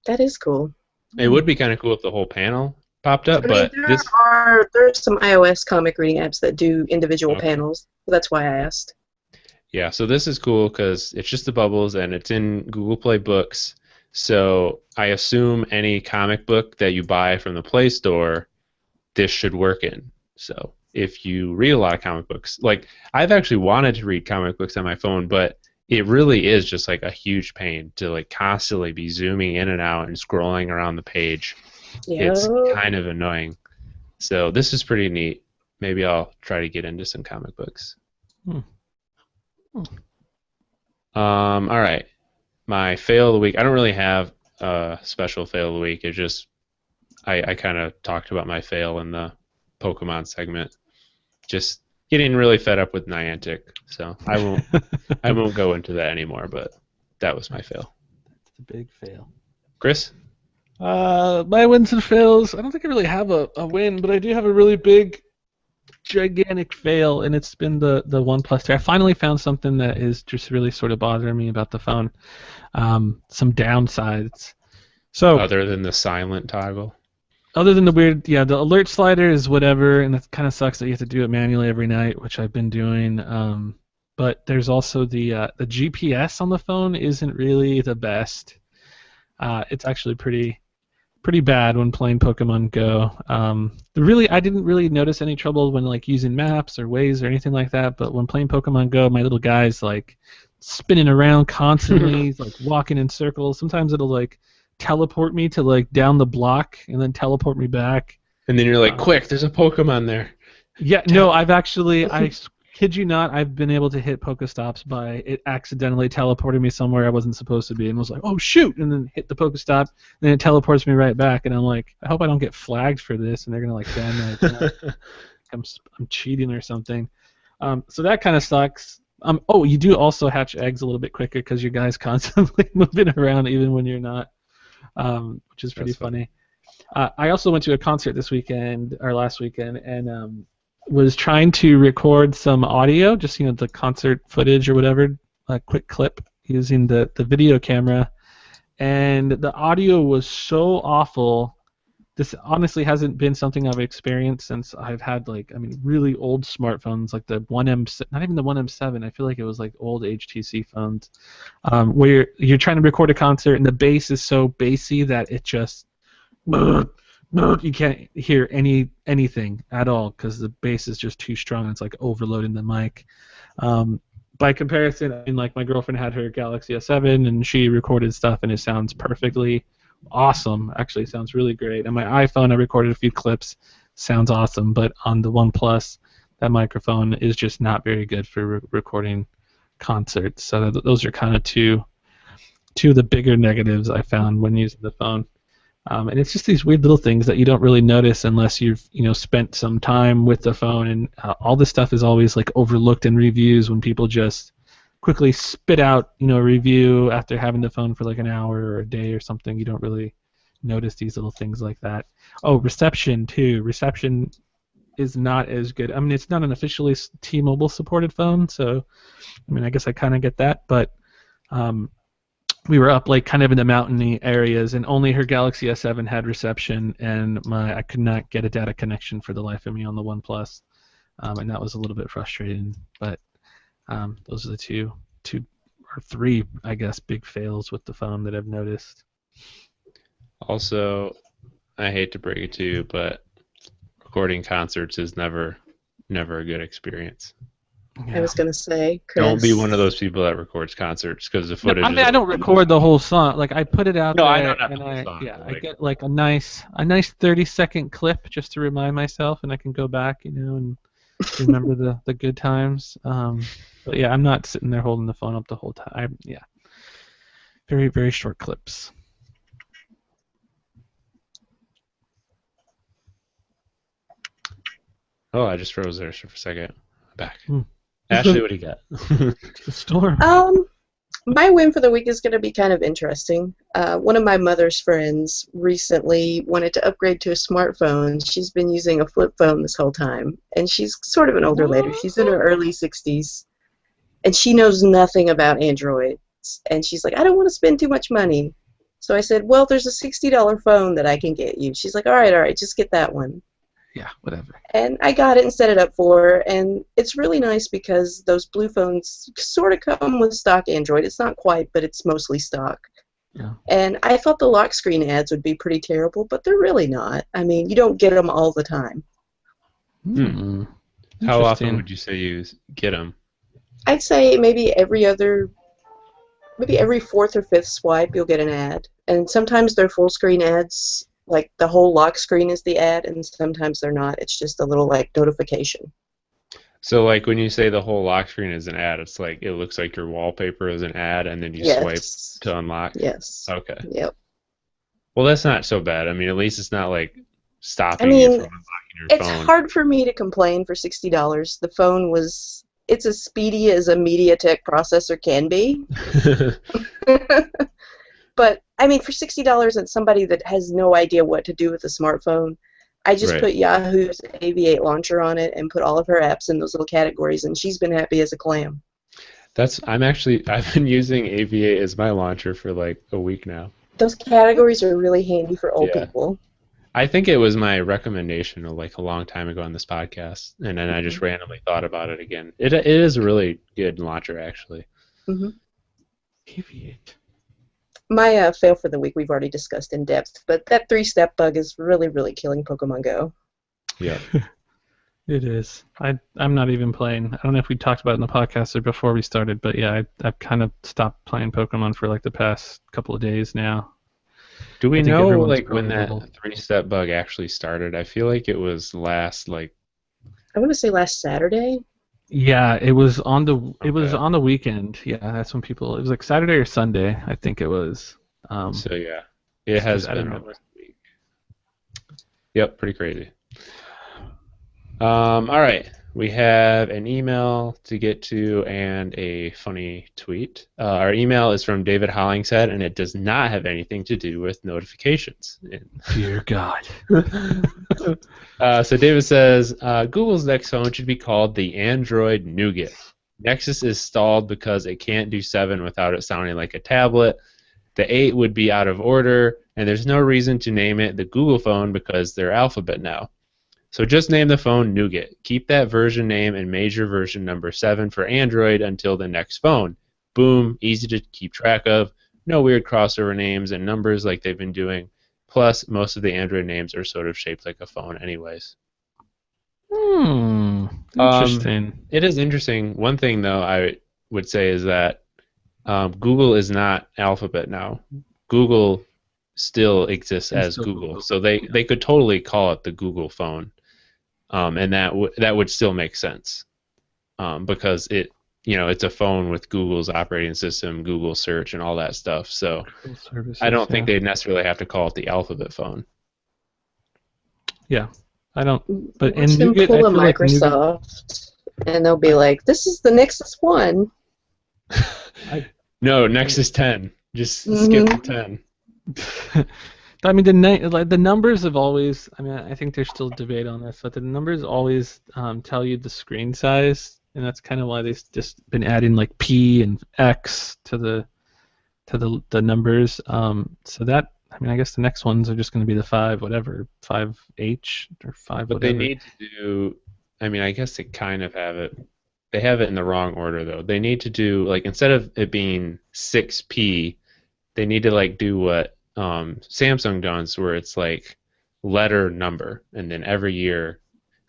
That is cool. It would be kind of cool if the whole panel popped up, but there's some iOS comic reading apps that do individual panels. So that's why I asked. Yeah, so this is cool because it's just the bubbles and it's in Google Play Books. So I assume any comic book that you buy from the Play Store, this should work in. So if you read a lot of comic books, like I've actually wanted to read comic books on my phone, but it really is just like a huge pain to like constantly be zooming in and out and scrolling around the page. Yeah. It's kind of annoying. So this is pretty neat. Maybe I'll try to get into some comic books. All right. My fail of the week. I don't really have a special fail of the week. It's just I kind of talked about my fail in the Pokemon segment. Just getting really fed up with Niantic, so I won't go into that anymore. But that was my fail. That's the big fail. Chris? My wins and fails. I don't think I really have a win, but I do have a really big, gigantic fail, and it's been the OnePlus 2. I finally found something that is just really sort of bothering me about the phone. Some downsides. So Other than the silent toggle. other than the weird, yeah, the alert slider is whatever, and it kind of sucks that you have to do it manually every night, which I've been doing. But there's also the GPS on the phone isn't really the best. It's actually pretty bad when playing Pokemon Go. I didn't really notice any trouble when like using maps or Waze or anything like that. But when playing Pokemon Go, my little guy's like spinning around constantly, he's, like walking in circles. Sometimes it'll like teleport me to like down the block and then teleport me back. And then you're like, quick, there's a Pokemon there. Yeah, no, I kid you not, I've been able to hit Pokestops by it accidentally teleporting me somewhere I wasn't supposed to be, and was like, oh shoot, and then hit the Pokestop, and then it teleports me right back, and I'm like, I hope I don't get flagged for this, and they're gonna like ban my account. I'm cheating or something. So that kind of sucks. Oh, you do also hatch eggs a little bit quicker because your guy's constantly moving around even when you're not, which is pretty funny. I also went to a concert this weekend, or last weekend, and was trying to record some audio, just the concert footage or whatever, a quick clip using the video camera, and the audio was so awful. This honestly hasn't been something I've experienced since I've had really old smartphones, like the 1M, not even the 1M7. I feel like it was like old HTC phones, where you're trying to record a concert and the bass is so bassy that it just you can't hear anything at all because the bass is just too strong. It's like overloading the mic. By comparison, I mean, like my girlfriend had her Galaxy S7 and she recorded stuff and it sounds perfectly awesome. Actually, sounds really great. On my iPhone, I recorded a few clips. Sounds awesome, but on the OnePlus, that microphone is just not very good for recording concerts. So those are kind of two of the bigger negatives I found when using the phone. And it's just these weird little things that you don't really notice unless you've spent some time with the phone. And all this stuff is always like overlooked in reviews when people just quickly spit out a review after having the phone for like an hour or a day or something. You don't really notice these little things like that. Oh, reception too. Reception is not as good. I mean, it's not an officially T-Mobile supported phone, so I mean, I guess I kind of get that, but we were up like kind of in the mountainy areas, and only her Galaxy S7 had reception, and I could not get a data connection for the life of me on the OnePlus, and that was a little bit frustrating. But those are the two or three, I guess, big fails with the phone that I've noticed. Also, I hate to break it to you, but recording concerts is never a good experience. Yeah. I was going to say, Chris. Don't be one of those people that records concerts because the footage. No, I mean, I don't record the whole song. Like I put it out there, I know not and the whole song, I get like a nice 30-second clip just to remind myself, and I can go back, and remember the good times. But yeah, I'm not sitting there holding the phone up the whole time. Very, very short clips. Oh, I just froze there for a second. I'm back. Ashley, what do you got? The storm. My win for the week is going to be kind of interesting. One of my mother's friends recently wanted to upgrade to a smartphone. She's been using a flip phone this whole time, and she's sort of an older lady. She's in her early 60s, and she knows nothing about Android. And she's like, I don't want to spend too much money. So I said, well, there's a $60 phone that I can get you. She's like, all right, just get that one. Yeah, whatever. And I got it and set it up for her, and it's really nice because those blue phones sort of come with stock Android. It's not quite, but it's mostly stock. Yeah. And I thought the lock screen ads would be pretty terrible, but they're really not. I mean, you don't get them all the time. How often would you say you get them? I'd say maybe every fourth or fifth swipe you'll get an ad. And sometimes they're full screen ads. Like the whole lock screen is the ad, and sometimes they're not. It's just a little like notification. So like when you say the whole lock screen is an ad, it's like it looks like your wallpaper is an ad, and then you swipe to unlock. Yes. Okay. Yep. Well, that's not so bad. I mean, at least it's not like I stopping you from mean, unlocking your it's phone. hard for me to complain for $60. The phone was, it's as speedy as a MediaTek processor can be. But, I mean, for $60 and somebody that has no idea what to do with a smartphone, I just Right. put Yahoo's AV8 launcher on it and put all of her apps in those little categories, and she's been happy as a clam. I've been using AV8 as my launcher for like a week now. Those categories are really handy for old Yeah. people. I think it was my recommendation like a long time ago on this podcast, and then I just randomly thought about it again. It is a really good launcher, actually. hmm AV8. My fail for the week we've already discussed in depth, but that 3-step bug is really, really killing Pokemon Go. Yeah. It is. I'm not even playing. I don't know if we talked about it in the podcast or before we started, but yeah, I've kind of stopped playing Pokemon for like the past couple of days now. Do we I think know everyone's like when growing that old. 3-step bug actually started? I feel like it was last like I want to say last Saturday. Yeah, it was on Okay. the weekend. Yeah, that's when people. It was like Saturday or Sunday, I think it was. So yeah, it has I don't been know. almost a week. Yep, pretty crazy. All right, we have an email to get to and a funny tweet. Our email is from David Hollingshead, and it does not have anything to do with notifications. Dear God. So David says, Google's next phone should be called the Android Nougat. Nexus is stalled because it can't do 7 without it sounding like a tablet. The 8 would be out of order, and there's no reason to name it the Google phone because they're alphabet now. So just name the phone Nougat. Keep that version name and major version number 7 for Android until the next phone. Boom, easy to keep track of. No weird crossover names and numbers like they've been doing. Plus, most of the Android names are sort of shaped like a phone anyways. Interesting. It is interesting. One thing, though, I would say is that Google is not Alphabet now. Google still exists It's as still Google. Google. So they could totally call it the Google phone. And that would still make sense because it's a phone with Google's operating system, Google search, and all that stuff. So Google services, I don't think yeah. they necessarily have to call it the Alphabet phone. Yeah, I don't. But Watch in them Nougat, pull I a feel like Nougat. Microsoft, and they'll be like, "This is the Nexus One." No, Nexus 10. Just skip the 10. I mean, the numbers have always. I mean, I think there's still debate on this, but the numbers always tell you the screen size, and that's kind of why they've just been adding like P and X to the numbers. So that, I mean, I guess the next ones are just going to be the 5H or 5 But they whatever. need to do. I mean, I guess they kind of have it. They have it in the wrong order though. They need to do like instead of it being 6P, they need to like do what Samsung does, where it's like letter number, and then every year.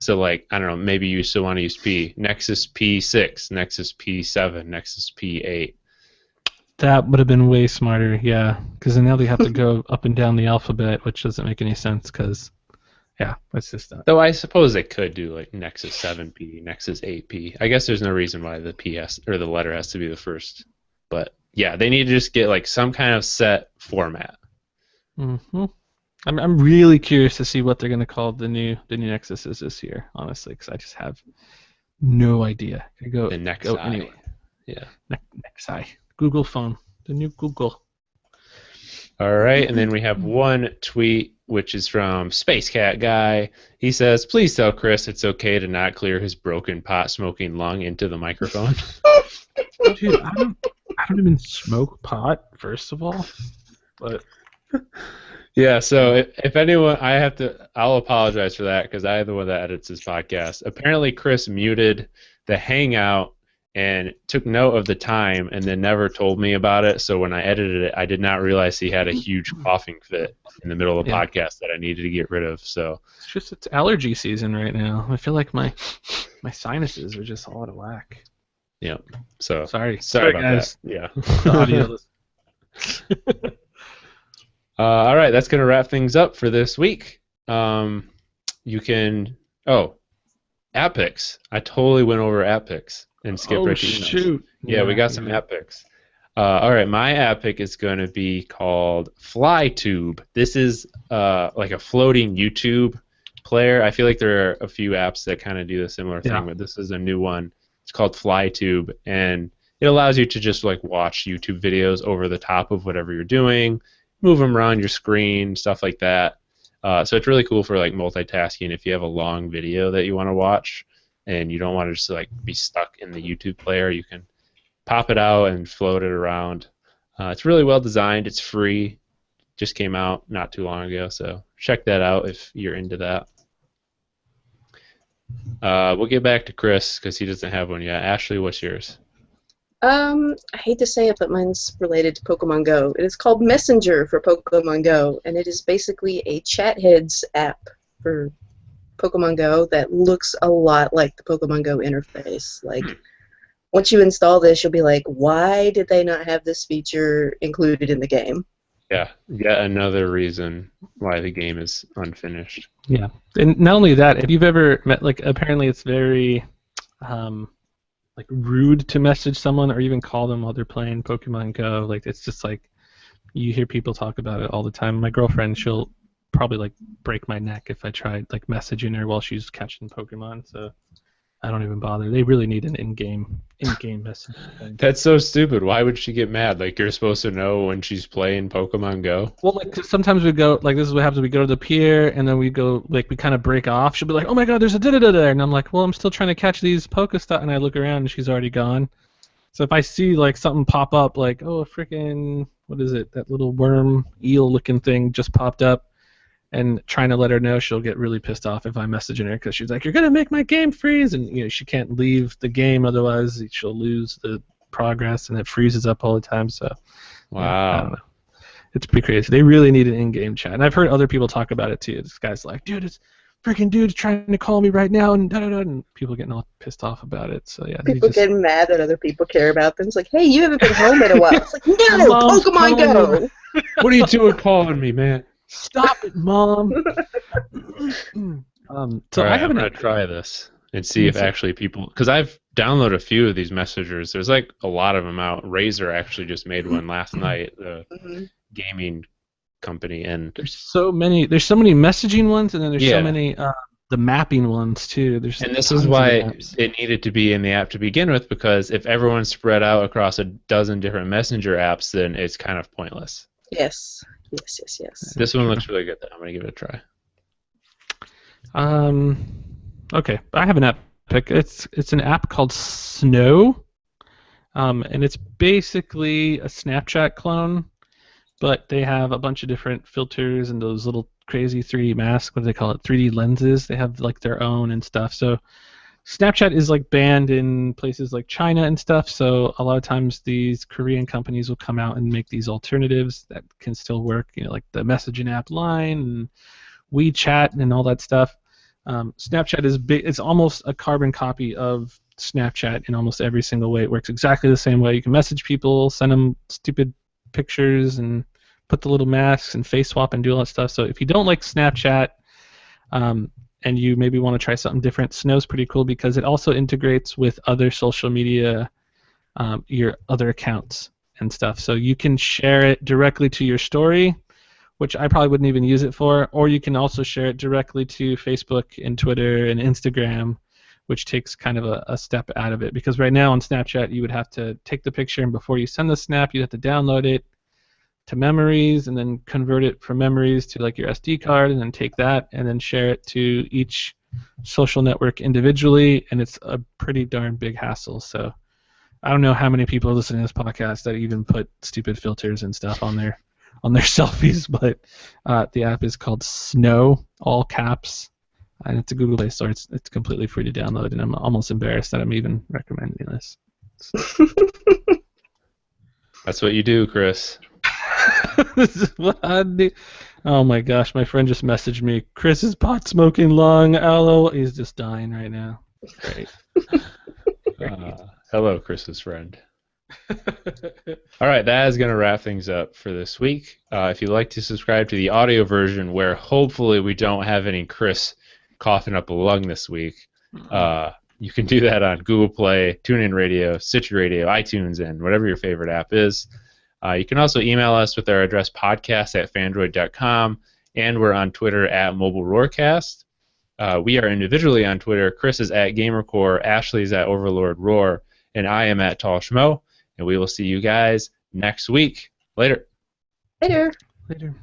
So like I don't know, maybe you still want to use P. Nexus P6, Nexus P7, Nexus P8. That would have been way smarter, yeah. Because then now they have to go up and down the alphabet, which doesn't make any sense. Because yeah, that's just not. Though I suppose they could do like Nexus 7P, Nexus 8P. I guess there's no reason why the P has or the letter has to be the first. But yeah, they need to just get like some kind of set format. Mm-hmm. I'm really curious to see what they're going to call the new Nexuses this year, honestly, because I just have no idea. Could go The Nexi. go anywhere. Yeah. Nexi. Google phone. The new Google. All right, and then we have one tweet, which is from Space Cat Guy. He says, "Please tell Chris it's okay to not clear his broken pot-smoking lung into the microphone." Dude, I don't even smoke pot, first of all. But Yeah, so if anyone, I'll apologize for that because I am the one that edits this podcast. Apparently, Chris muted the Hangout and took note of the time and then never told me about it. So when I edited it, I did not realize he had a huge coughing fit in the middle of the podcast that I needed to get rid of. So it's allergy season right now. I feel like my sinuses are just all out of whack. yeah, so Sorry about guys. that. Yeah. The audio. All right, that's gonna wrap things up for this week. You can app picks. I totally went over app picks and skipped right to emails. Shoot. Yeah, we got some app picks. All right, my app pick is going to be called FlyTube. This is like a floating YouTube player. I feel like there are a few apps that kind of do the similar thing, but this is a new one. It's called FlyTube, and it allows you to just like watch YouTube videos over the top of whatever you're doing, move them around your screen, stuff like that. So it's really cool for like multitasking if you have a long video that you want to watch and you don't want to just like be stuck in the YouTube player. You can pop it out and float it around. It's really well designed. It's free. Just came out not too long ago, so check that out if you're into that. We'll get back to Chris because he doesn't have one yet. Ashley, what's yours? I hate to say it, but mine's related to Pokemon Go. It is called Messenger for Pokemon Go, and it is basically a chat heads app for Pokemon Go that looks a lot like the Pokemon Go interface. Like, once you install this, you'll be like, why did they not have this feature included in the game? Yeah, yet another reason why the game is unfinished. Yeah, and not only that, if you've ever met, like, apparently it's very, like, rude to message someone or even call them while they're playing Pokemon Go. Like, it's just like, you hear people talk about it all the time. My girlfriend, she'll probably, like, break my neck if I tried, like, messaging her while she's catching Pokemon, so I don't even bother. They really need an in-game message thing. That's so stupid. Why would she get mad? Like, you're supposed to know when she's playing Pokemon Go? Well, like, 'cause sometimes we go, like, this is what happens. We go to the pier, and then we go, like, we kind of break off. She'll be like, oh my god, there's a da-da-da there. And I'm like, well, I'm still trying to catch these Pokestop. And I look around, and she's already gone. So if I see, like, something pop up, like, oh, freaking, what is it? That little worm, eel-looking thing just popped up. And trying to let her know, she'll get really pissed off if I'm messaging her because she's like, you're going to make my game freeze. And, you know, she can't leave the game, otherwise she'll lose the progress, and it freezes up all the time. So, wow. Yeah, I don't know. It's pretty crazy. They really need an in-game chat. And I've heard other people talk about it, too. This guy's like, dude, it's freaking dude's trying to call me right now, and da-da-da, and people getting all pissed off about it. So, yeah. People getting mad that other people care about them. It's like, hey, you haven't been home in a while. It's like, no, Pokemon Go. What are you doing calling me, man? Stop it, Mom. So right, I haven't. I'm gonna try this and see if actually people, because I've downloaded a few of these messengers. There's like a lot of them out. Razer actually just made one last night, the gaming company, and there's so many. There's so many messaging ones, and then there's so many the mapping ones too. And this is why it needed to be in the app to begin with, because if everyone's spread out across a dozen different messenger apps, then it's kind of pointless. Yes. This one looks really good, though. I'm going to give it a try. Okay, I have an app pick. It's an app called Snow, and it's basically a Snapchat clone, but they have a bunch of different filters and those little crazy 3D masks. What do they call it? 3D lenses. They have like their own and stuff. So Snapchat is like banned in places like China and stuff, so a lot of times these Korean companies will come out and make these alternatives that can still work, you know, like the messaging app Line and WeChat and all that stuff. Snapchat is big. It's almost a carbon copy of Snapchat in almost every single way. It works exactly the same way. You can message people, send them stupid pictures, and put the little masks and face swap and do all that stuff. So if you don't like Snapchat, and you maybe want to try something different, Snow's pretty cool because it also integrates with other social media, your other accounts and stuff. So you can share it directly to your story, which I probably wouldn't even use it for, or you can also share it directly to Facebook and Twitter and Instagram, which takes kind of a step out of it. Because right now on Snapchat, you would have to take the picture, and before you send the snap, you'd have to download it to memories and then convert it from memories to like your SD card and then take that and then share it to each social network individually, and it's a pretty darn big hassle. So I don't know how many people are listening to this podcast that even put stupid filters and stuff on their selfies, but the app is called Snow, all caps, and it's a Google Play Store. It's completely free to download, and I'm almost embarrassed that I'm even recommending this. That's what you do, Chris. This is what I do. Oh my gosh, my friend just messaged me. Chris is pot smoking lung. Aloe. He's just dying right now. Great. Hello, Chris's friend. All right, that is going to wrap things up for this week. If you'd like to subscribe to the audio version, where hopefully we don't have any Chris coughing up a lung this week, You can do that on Google Play, TuneIn Radio, Stitcher Radio, iTunes, and whatever your favorite app is. You can also email us with our address podcast@fandroid.com, and we're on Twitter @MobileRoarcast. We are individually on Twitter. Chris is @GamerCore, Ashley's @OverlordRoar, and I am @TallSchmo. And we will see you guys next week. Later. Later. Later.